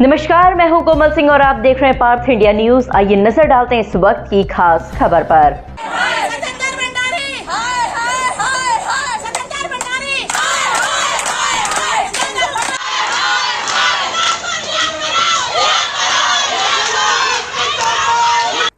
नमस्कार, मैं हूं कोमल सिंह और आप देख रहे हैं पार्थ इंडिया न्यूज। आइए नजर डालते हैं इस वक्त की खास खबर पर।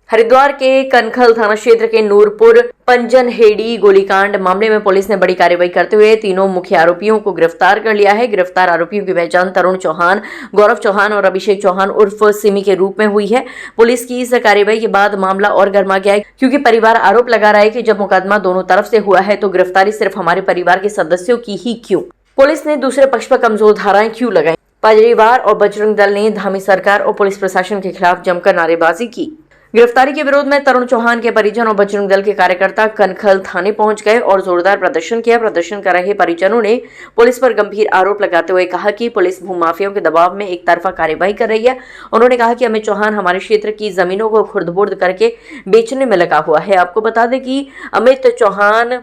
हरिद्वार के कनखल थाना क्षेत्र के नूरपुर पंजनहेड़ी गोलीकांड मामले में पुलिस ने बड़ी कार्रवाई करते हुए तीनों मुख्य आरोपियों को गिरफ्तार कर लिया है। गिरफ्तार आरोपियों की पहचान तरुण चौहान, गौरव चौहान और अभिषेक चौहान उर्फ सिमी के रूप में हुई है। पुलिस की इस कार्रवाई के बाद मामला और गर्मा गया है, क्योंकि परिवार आरोप लगा रहा है कि जब मुकदमा दोनों तरफ से हुआ है तो गिरफ्तारी सिर्फ हमारे परिवार के सदस्यों की ही क्यों? पुलिस ने दूसरे पक्ष पर कमजोर धाराएं क्यों लगाई? परिवार और बजरंग दल ने धामी सरकार और पुलिस प्रशासन के खिलाफ जमकर नारेबाजी की। गिरफ्तारी के विरोध में तरुण चौहान के परिजन और बजरंग दल के कार्यकर्ता कनखल थाने पहुंच गए और जोरदार प्रदर्शन किया। प्रदर्शन कर रहे परिजनों ने पुलिस पर गंभीर आरोप लगाते हुए कहा कि पुलिस भूमाफियाओं के दबाव में एक तरफा कार्रवाई कर रही है। उन्होंने कहा कि अमित चौहान हमारे क्षेत्र की जमीनों को खुर्द-बुर्द करके बेचने में लगा हुआ है। आपको बता दें कि अमित चौहान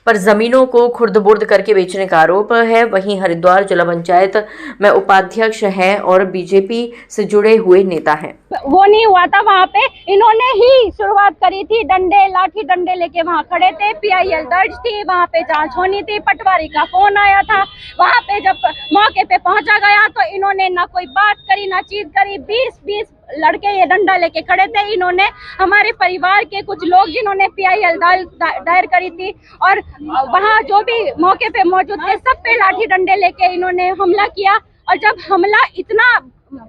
पर जमीनों को खुर्द-बुर्द करके बेचने का आरोप है। वहीं हरिद्वार जिला पंचायत में उपाध्यक्ष हैं और बीजेपी से जुड़े हुए नेता हैं। वो नहीं हुआ था, वहाँ पे इन्होंने ही शुरुआत करी थी। डंडे लाठी डंडे लेके वहाँ खड़े थे, PIL दर्ज थी, वहाँ पे जांच होनी थी। पटवारी का फोन आया था, वहाँ पे जब मौके पे पहुंचा गया तो इन्होंने ना कोई बात करी ना चीज करी। 20 लड़के ये डंडा लेके खड़े थे। इन्होंने हमारे परिवार के कुछ लोग जिन्होंने PIL दायर करी थी और वहाँ जो भी मौके पे मौजूद थे सब पे लाठी डंडे लेके इन्होंने हमला किया। और जब हमला इतना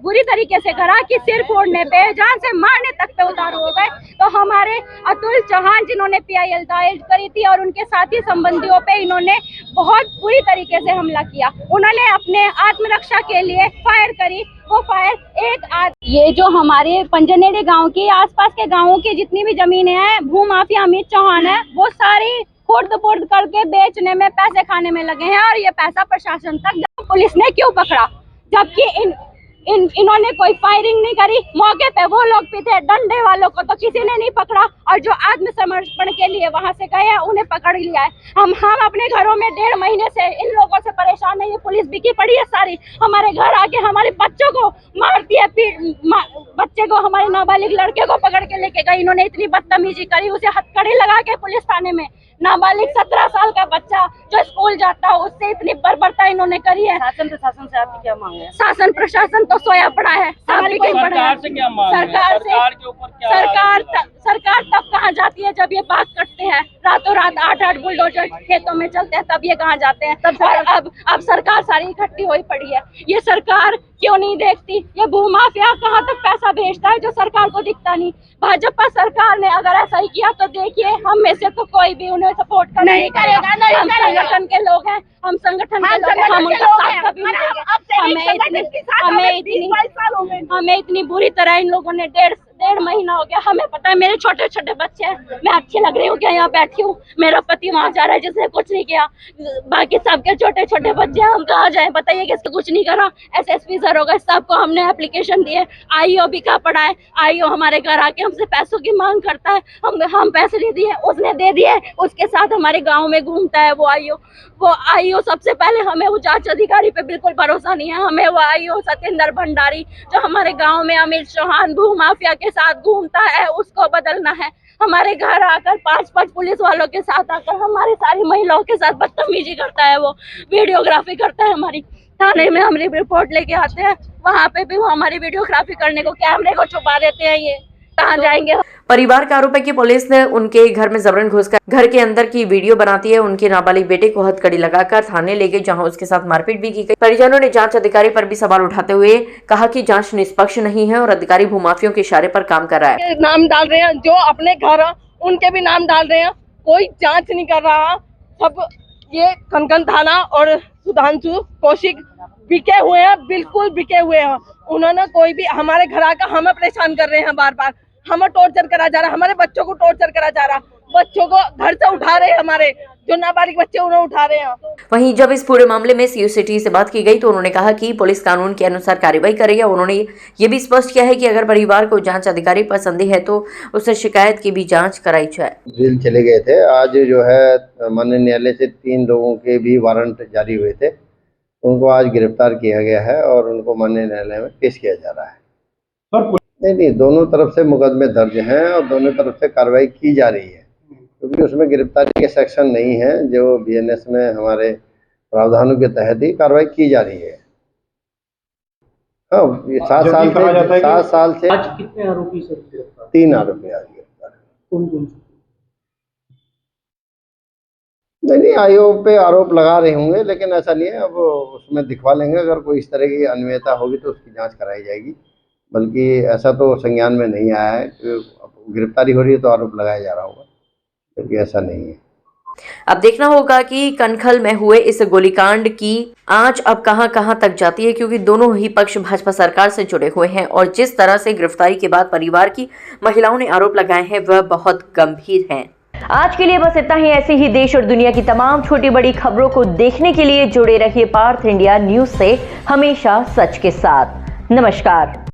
बुरी तरीके से करा कि सिर फोड़ने पे, जान से मारने तक पे उतार हो गए, तो हमारे अतुल चौहान जिन्होंने PIL दायर करी थी और उनके साथी संबंधियों पे इन्होंने बहुत बुरी तरीके से हमला किया। उन्होंने अपने आत्मरक्षा के लिए फायर करी। वो फायर ये जो हमारे पंजनेड़ी गांव की आसपास के गांवों की जितनी भी जमीनें हैं, भूमाफिया अमित चौहान है, वो सारी खुर्द-बुर्द करके बेचने में, पैसे खाने में लगे हैं। और ये पैसा प्रशासन तक, पुलिस ने क्यों पकड़ा जबकि इन्होंने कोई फायरिंग नहीं करी? मौके पे वो लोग भी थे, डंडे वालों को तो किसी ने नहीं पकड़ा और जो आत्मसमर्पण के लिए वहां से गए हैं उन्हें पकड़ लिया है। हम अपने घरों में 1.5 महीने से इन लोगों से परेशान है। ये पुलिस बिकी पड़ी है सारी, हमारे घर आके हमारे बच्चों को मारती है। बच्चे को, हमारे नाबालिग लड़के को पकड़ के लेके गई। इन्होंने इतनी बदतमीजी करी, उसे हथकड़ी लगा के पुलिस थाने में। नाबालिग 17 साल का बच्चा जो स्कूल जाता है उससे इतनी बर्बरता इन्होंने करी है। शासन प्रशासन से आपकी क्या मांग है? शासन प्रशासन तो सोया पड़ा है, सरकार से क्या मांग है? सरकार तब कहाँ जाती है जब ये बात करते हैं। रातों रात 8 बुलडोजर खेतों में चलते हैं, तब ये कहाँ जाते हैं? और अब सरकार सारी इकट्ठी हुई पड़ी है। ये सरकार क्यों नहीं देखती? ये भूमाफिया कहाँ तक पैसा भेजता है जो सरकार को दिखता नहीं। भाजपा सरकार ने अगर ऐसा ही किया तो देखिए, हम में से तो कोई भी उन्हें सपोर्ट नहीं करेगा। हम संगठन के लोग हैं, हम संगठन के लोग हैं, हम उनका साथ कभी नहीं देंगे। हमें इतनी बुरी तरह इन लोगों ने 1.5 महीना हो गया। हमें पता है, मेरे छोटे छोटे बच्चे हैं, मैं अच्छी लग रही हूँ क्या यहाँ बैठी हूँ? मेरा पति वहाँ जा रहा है जिसने कुछ नहीं किया। बाकी सबके छोटे छोटे बच्चे हैं, हम कहाँ जाएं? बताइए, किसने कुछ नहीं करा? SSP सर हो गए, सबको हमने एप्लीकेशन दिए। IO भी कहाँ पड़ा है? IO हमारे घर आके हमसे पैसों की मांग करता है, हम पैसे नहीं दिए, उसने दे दिए। उसके साथ हमारे गाँव में घूमता है वो IO। सबसे पहले हमें वो जांच अधिकारी पे बिल्कुल भरोसा नहीं है। हमें वो IO सत्येंद्र भंडारी जो हमारे गांव में अमित चौहान भूमाफिया के साथ घूमता है, उसको बदलना है। हमारे घर आकर 5 पुलिस वालों के साथ आकर हमारी सारी महिलाओं के साथ बदतमीजी करता है, वो वीडियोग्राफी करता है। हमारी थाने में हम रिपोर्ट लेके आते हैं, वहाँ पे भी वो हमारी वीडियोग्राफी करने को कैमरे को छुपा देते हैं। ये कहाँ जाएंगे? परिवार का आरोप है कि पुलिस ने उनके घर में जबरन घुसकर घर के अंदर की वीडियो बनाती है। उनके नाबालिग बेटे को हथकड़ी लगाकर थाने ले गए, जहां उसके साथ मारपीट भी की गई। परिजनों ने जांच अधिकारी पर भी सवाल उठाते हुए कहा कि जांच निष्पक्ष नहीं है और अधिकारी भूमाफियों के इशारे पर काम कर रहा है। नाम डाल रहे हैं, जो अपने घर उनके भी नाम डाल रहे हैं, कोई जाँच नहीं कर रहा। सब ये कनखल थाना और सुधांशु कौशिक बिके हुए हैं, बिल्कुल बिके हुए हैं। उन्होंने कोई भी हमारे घर आकर हमें परेशान कर रहे हैं, बार बार हमें टॉर्चर करा जा रहा, हमारे बच्चों को टॉर्चर करा जा रहा, बच्चों को घर से उठा रहे हैं, हमारे जो नाबालिग बच्चे उन्हें उठा रहे हैं। वहीं जब इस पूरे मामले में CO सिटी से बात की गई तो उन्होंने कहा कि पुलिस कानून के अनुसार कार्रवाई करेगी। उन्होंने ये भी स्पष्ट किया है कि अगर परिवार को जांच अधिकारी पर संदेह है तो उससे शिकायत की भी जांच कराई जाए। जेल चले गए थे, आज जो है माननीय न्यायालय से 3 लोगों के भी वारंट जारी हुए थे। उनको आज गिरफ्तार किया गया है और उनको माननीय न्यायालय में पेश किया जा रहा है। नहीं, दोनों तरफ से मुकदमे दर्ज हैं और दोनों तरफ से कार्रवाई की जा रही है, क्योंकि उसमें गिरफ्तारी के सेक्शन नहीं है जो बीएनएस में हमारे प्रावधानों के तहत ही कार्रवाई की जा रही है। हाँ, ये 7 साल से आज कितने आरोपी सर गिरफ्तार? 3 आरोपी आज गिरफ्तार। कौन से? नहीं, आयोग पे आरोप लगा रहे होंगे, लेकिन ऐसा नहीं है, अब उसमें दिखवा लेंगे। अगर कोई इस तरह की अनियमितता होगी तो उसकी जांच कराई जाएगी। बल्कि ऐसा तो संज्ञान में नहीं आया है कि गिरफ्तारी हो रही है तो आरोप लगाया जा रहा होगा, क्योंकि ऐसा नहीं है। अब देखना होगा कि कनखल में हुए इस गोलीकांड की आंच अब कहां तक जाती है, क्योंकि दोनों ही पक्ष भाजपा सरकार से जुड़े हुए हैं और जिस तरह से गिरफ्तारी के बाद परिवार की महिलाओं ने आरोप लगाए हैं वह बहुत गंभीर हैं। आज के लिए बस इतना ही। ऐसे ही देश और दुनिया की तमाम छोटी बड़ी खबरों को देखने के लिए जुड़े रहिए पार्थ इंडिया न्यूज से, हमेशा सच के साथ। नमस्कार।